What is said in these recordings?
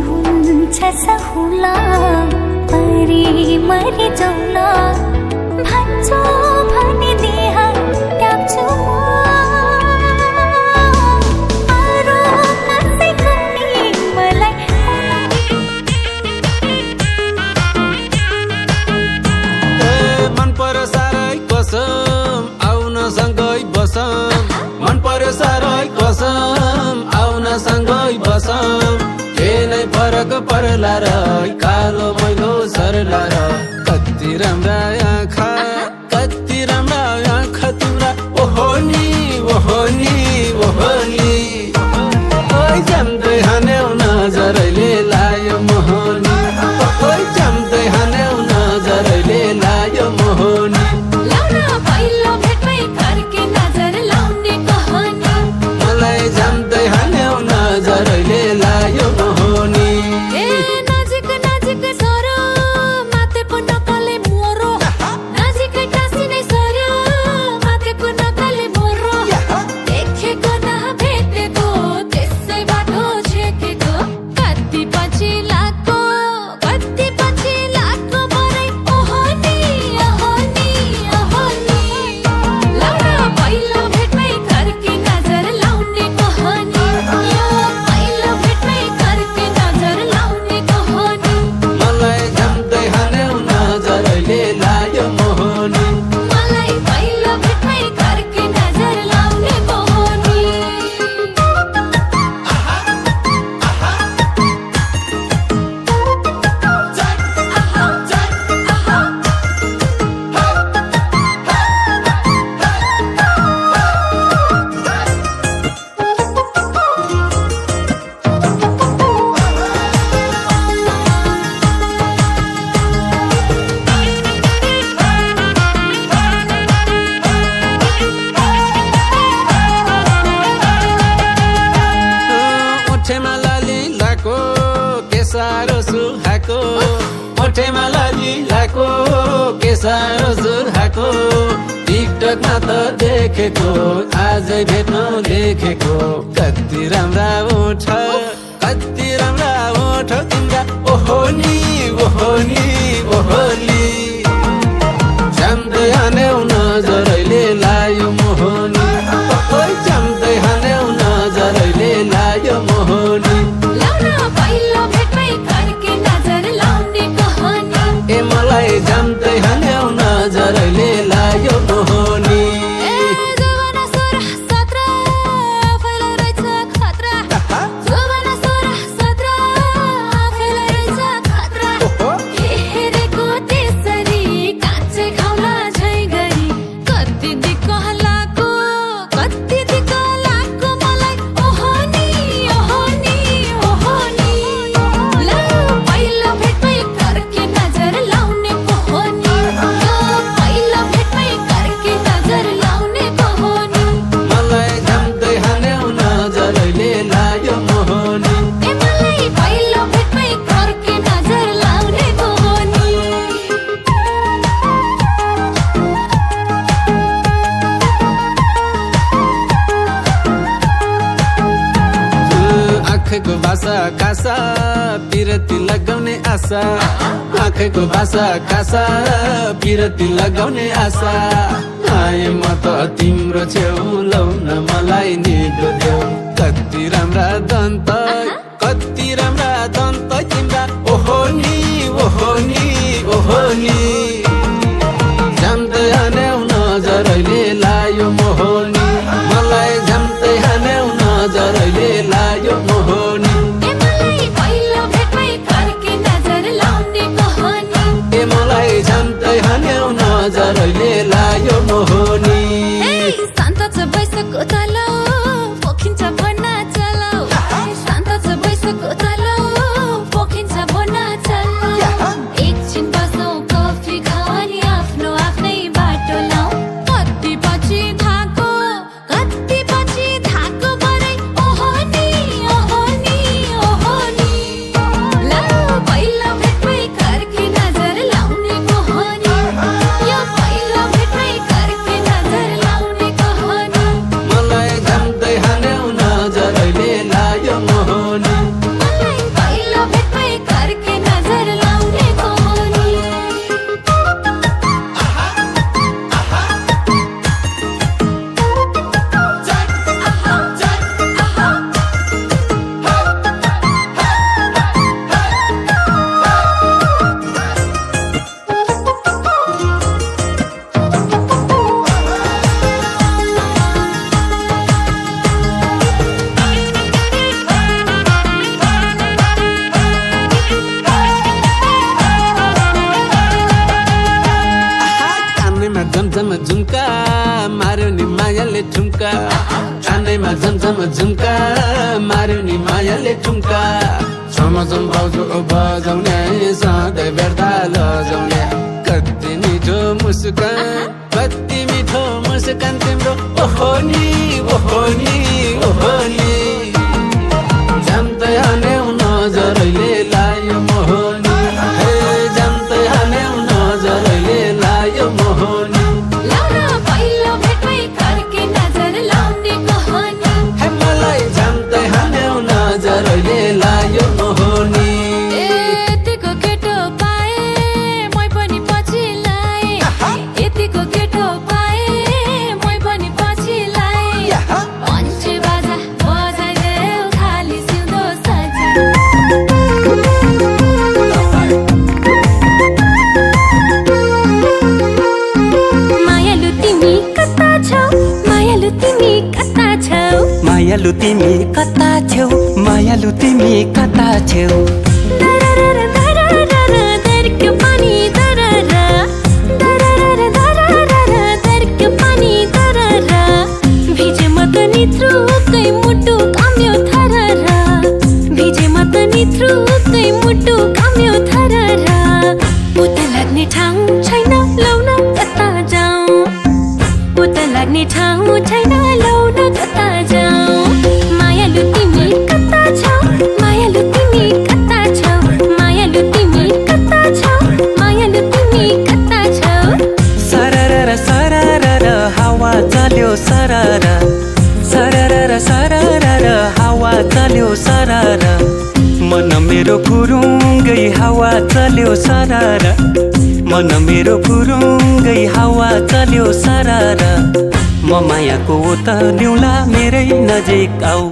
हुन्छ सहुला परी मरि जाउला भन्छौ भने देह ट्याप्छु अरू कसैको नि मलाई मन पर्यो साह्रै कसम आउन सँगै बसम मन पर्यो साह्रै कसम आउन सँगै बसम के नै फरक पर्ला र कालो मैलो सर्ला र कति राम्रा आँखा कति राम्रा आँखा तिम्रा ओहो नि ओहो नि ओहो नि ओइ जम्दै हान्यौ नजरैले लायो मोहनी ओइ जम्दै हान्यौ नजरैले लायो मोहनी मलाई जम्दै हान्यौ नजरैले लायो मोहनी ओठेमा लाली लाको के साह्रो सुर्खाको टिकटकमा त देखेको आजै भेट्न लेखेको कति राम्रा ओठ कति राम्रा ओठ तिम्रा ओहो नि ओहो नि ओहो नि जम्दै हान्यौ नजरैले लायो मोहनी ओइ जम्दै हान्यौ नजरैले लायो मोहनी ए मलाई जम्दै हान्यौ नजरैले लायो मोहनी आँखेको भाषा कासा बिरती लगाउने आशा आँखेको भाषा कासा बिरती लगाउने आशा आए म त तिम्रो छेउ लौ न मलाई निदो देऊ कति राम्रा दन्त कति राम्रा दन्त तिम्रा ओहो नि ओहो नि ओहो नि जम्दै हान्यौ नजरैले लायो मोहनी मलाई जम्दै हान्यौ नजरैले लायो मोहनी मलाई जम्दै हान्यौ नजरैले लायो मोहनी शान्त छ बैसको तल पोखिन्छ भन्न चलाउ शान्त झमझम झुम्का मार्यो नि मायाले ठुम्का छमछम भाउजू बजाउने सधैँ भेट्दा लजाउने कति मिठो मुस्कान कति मिठो मुस्कान तिम्रो ओहो नि ओहो नि ओहो नि जाम्दै हाल्यौ नजरैले लायो मोहनी हे जाम्दै हाल्यौ नजरैले लायो मोहनी हे मलाई जाम्दै हाल्यौ नजरैले लायो मोहनी यतिको केटो पाए मै पनि पछि लाए यतिको केटो पाए मै पनि पछि लाए पञ्चे बाजा बजाइदेऊ खाली सिउँदो सजा मायालु तिमी कता छौ मायालु तिमी कता छौ मायालु तिमी कता छेउ मायालु तिमी कता छेउ दररर दररर दरको पानी दररर दररर दररर दरको पानी दररर भिजे म त नित्रुकै मुटु काम्यो थरर भिजे म त नित्रुकै मुटु काम्यो थरर उता लाग्ने ठाउँ छैन लौन कता जाऊँ उता लाग्ने ठाउँ छैन लौन कता जाऊँ मायालु तिमी कता छौ मायालु तिमी कता छौ मायालु तिमी कता छौ मायालु तिमी कता छौ सररर सररर हावा चल्यो सरर सररर सररर हावा चल्यो सरर मन मेरो फुरुङ्गै हावा चल्यो सरर मन मेरो फुरुङ्गै हावा चल्यो सरर म मायाको ओत दिउँला मेरै नजिक आऊ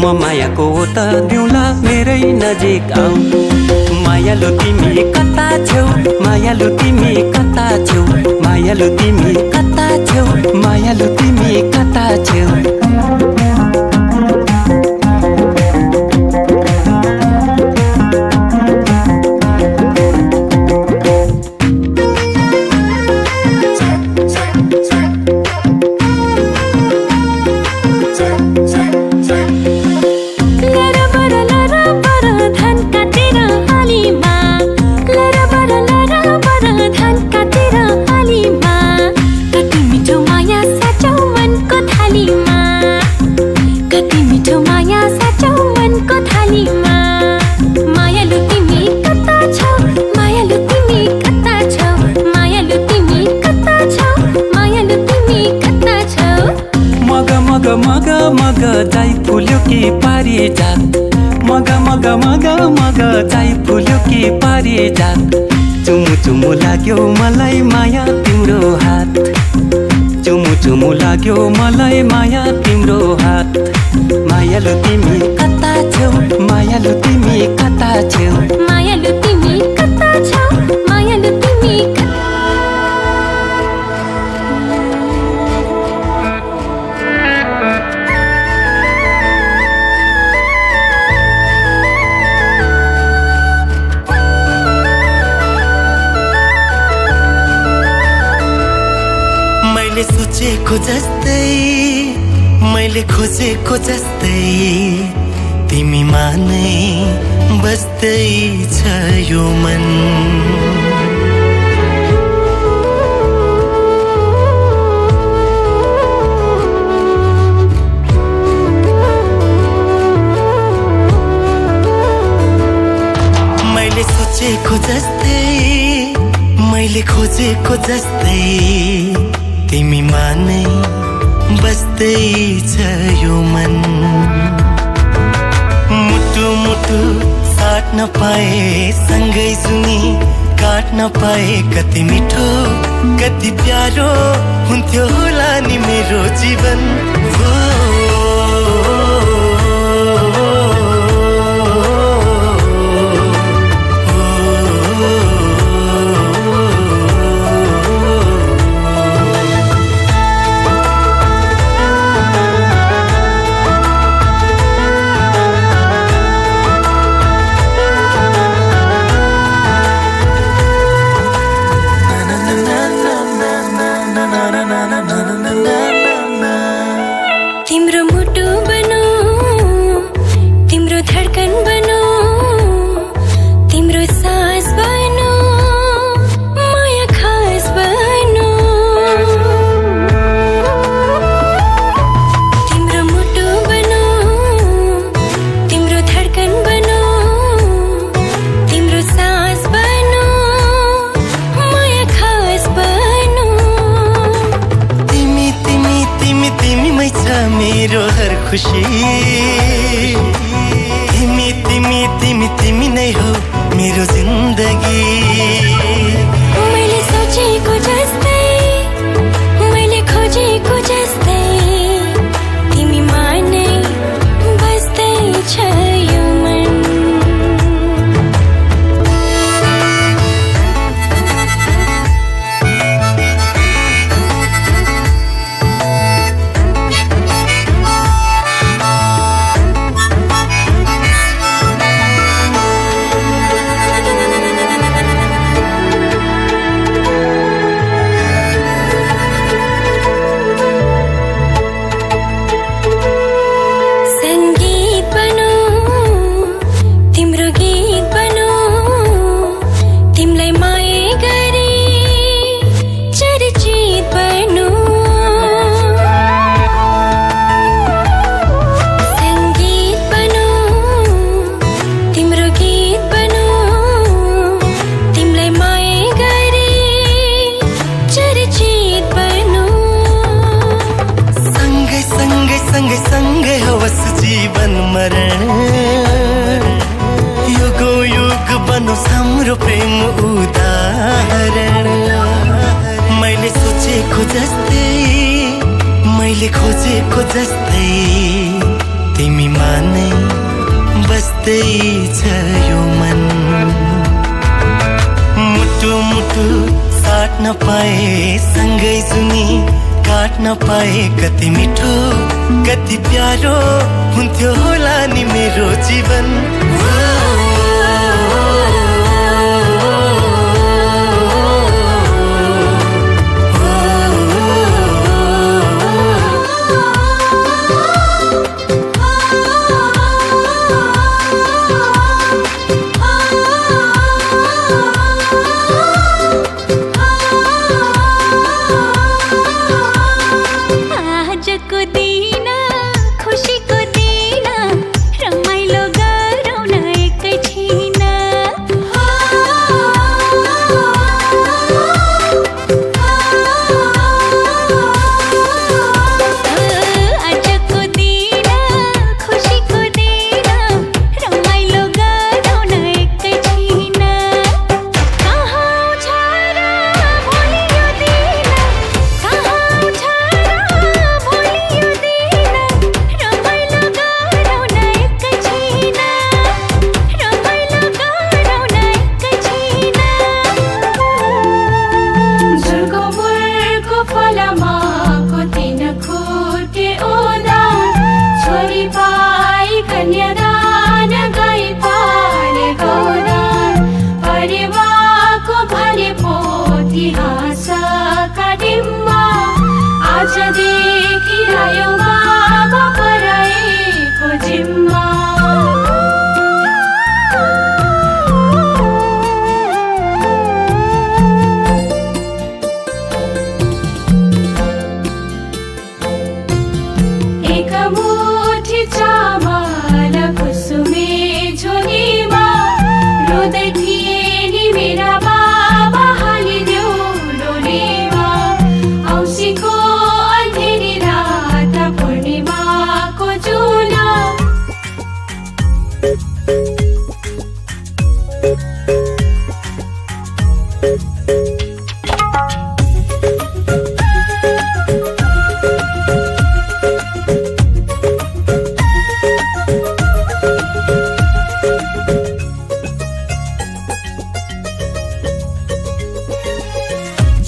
म मायाको ओत दिउँला मेरै नजिक आऊ मायालु तिमी कता छेउ मायालु तिमी कता छेउ मायालु तिमी कता छेउ मायालु तिमी कता छेउ मग मग जाइ फुल्यो कि पारिजात मग मग मग मग जाइ फुल्यो कि पारिजात चुमु चुमु लाग्यो मलाई माया तिम्रो हात चुमु चुमु लाग्यो मलाई माया तिम्रो हात मायालु तिमी कता छेउ मायालु तिमी कता छेउ मायालु तिमी कता छौ मायालु तिमी मैले सोचेको जस्तै मैले खोजेको जस्तै तिमीमा नै बस्दै छ यो मन मैले सोचेको जस्तै मैले खोजेको जस्तै तिमीमा नै बस्दै छ यो मन मुटु मुटु साट्न पाए सँगै सुनि काट्न पाए कति मिठो कति प्यारो हुन्थ्यो होला नि मेरो जीवन तिम्रो खुसी तिमी तिमी तिमी तिमी नै हो मेरो जिन्दगी मैले सोचेको जस्तै मैले खोजेको जस्तै तिमीमा नै बस्दैछ यो मन हाम्रो प्रेम उदाहरण मैले सोचेको जस्तै मैले खोजेको जस्तै तिमीमा नै बस्दैछ यो मन मुटु मुटु साट्न पाए सँगै सुनी काट्न पाए कति मिठो कति प्यारो हुन्थ्यो होला नि मेरो जीवन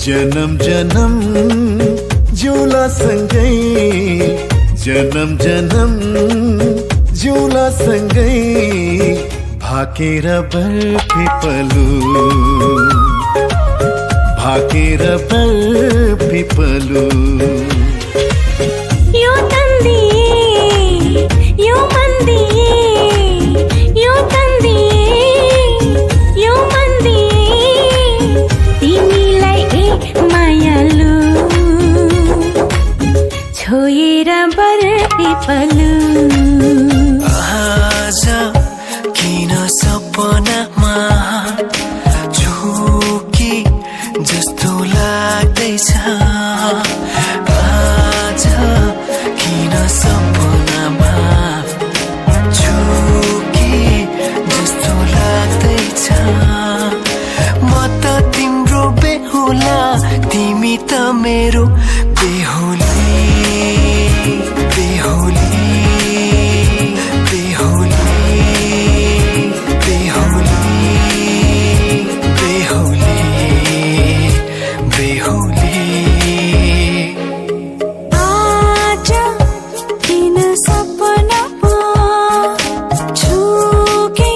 जन्म जन्म जिउला सँगै जन्म जन्म जिउला सँगै भाकेर बरपिपलु भाकेर बरपिपलु यो तन्दी यो मन्दी यो तन्दी यो मन्दी तिमीलाई ए मायालु छोएर बरपिपलु आज किन सपनामा झुकी जस्तो लाग्दैछ आज किन सपना रहेछ म त तिम्रो बेहुला तिमी त मेरो बेहुली बेहुली बेहुली बेहुली बेहुली बेहुली आज किन सपनामा छुके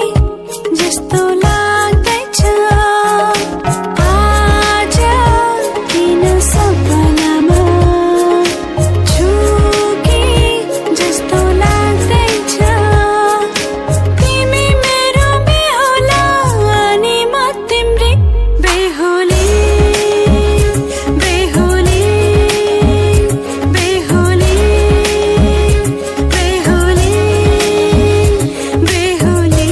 जस्तो लाग्दैछ आज किन सपनामा छुके जस्तो लाग्दैछ तिमी मेरो बेहुला अनि म तिम्रै बेहुली बेहुली बेहुली बेहुली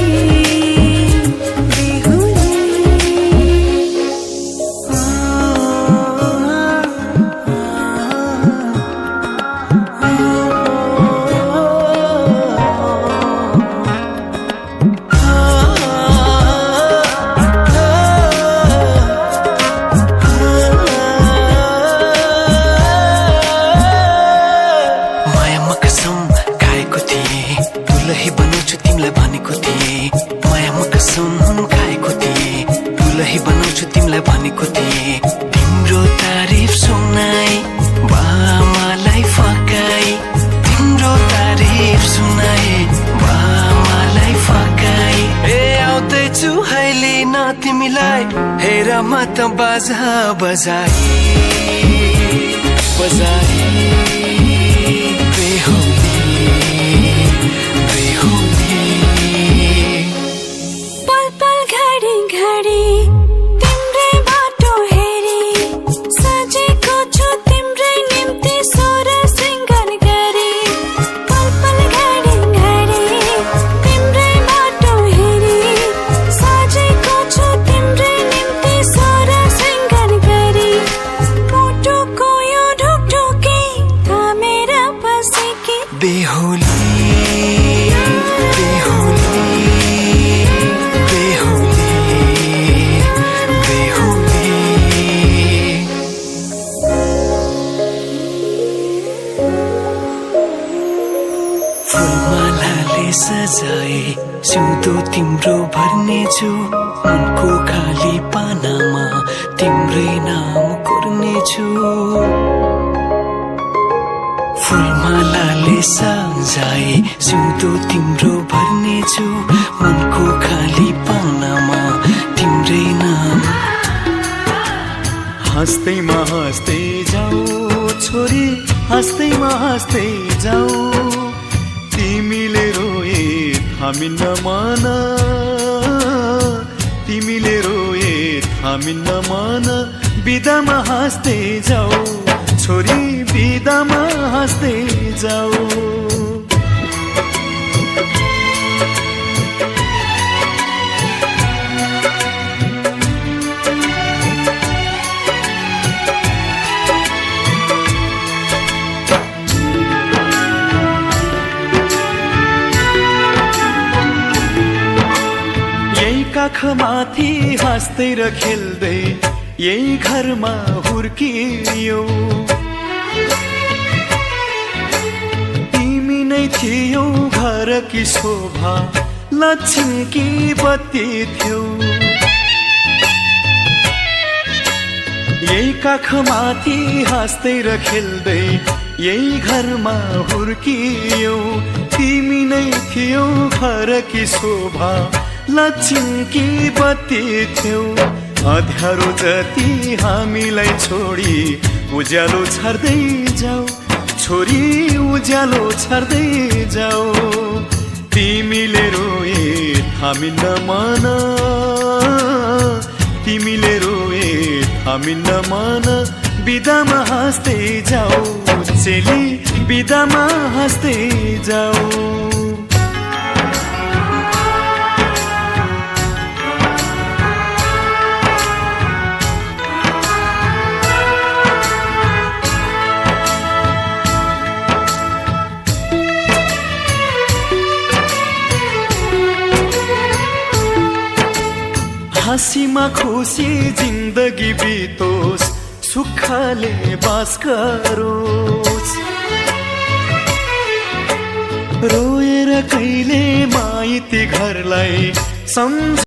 बेहुली मायामा कसम खाएको थिएँ दुलही बनाउँछु तिमीलाई भनेको थिएँ मायामा कसम खाएको थिएँ दुलही बनाउँछु तिमीलाई भनेको थिएँ तिम्रो तारिफ सुनाई बामालाई फकाई तिम्रो तारिफ सुनाई बामालाई फकाई ए आउँदैछु अहिले न तिमीलाई हेर म त बाजा बजाई बजाई बेहुली बेहुली पल पल घडी घडी तिम्रै बाटो हेरी सजेको छु तिम्रै निम्ति सोर सिंगार गरी पल पल घडी घडी तिम्रै बाटो हेरी सजेको छु तिम्रै निम्ति सोर सिंगार गरी मुटुको यो ढुकढुकी थामेर बसेकी बेहुली बेहुली बेहुली बेहुली फुलमालाले सजाए सिउँदो तिम्रो भर्नेछु मनको खाली पानामा तिम्रै नाम कोर्नेछु फुलमालाले सजाए सिउँदो तिम्रो भर्नेछु मनको खाली पानामा तिम्रै नाम हाँस्दैमा हाँस्दै जाऊ छोरी हाँस्दैमा हाँस्दै जाऊ तिमीले रोए थामिन्न मान तिमीले रोए थामिन्न मान बिदामा हाँस्दै जाऊ छोरी बिदामा हाँस्दै जाऊ काखमाथि हाँस्दै र खेल्दै यही घरमा हुर्कियौ तिमी नै थियौ घरकी शोभा लक्ष्मीकी बत्ती थियौ यही काखमाथि हाँस्दै र खेल्दै यही घरमा हुर्कियौ तिमी नै थियौ घरकी शोभा लक्ष्मीकी बत्ती थियौ अँध्यारो जति हामीलाई छोडी उज्यालो छर्दै जाऊ छोरी उज्यालो छर्दै जाऊ तिमीले रोए थामिन्न मन तिमीले रोए थामिन्न मन बिदामा हाँस्दै जाऊ चेली बिदामा हाँस्दै जाऊ हाँसीमा खुसी जिन्दगी बितोस् सुखले बास गरोस् रोएर कहिले माइती घरलाई सम्झ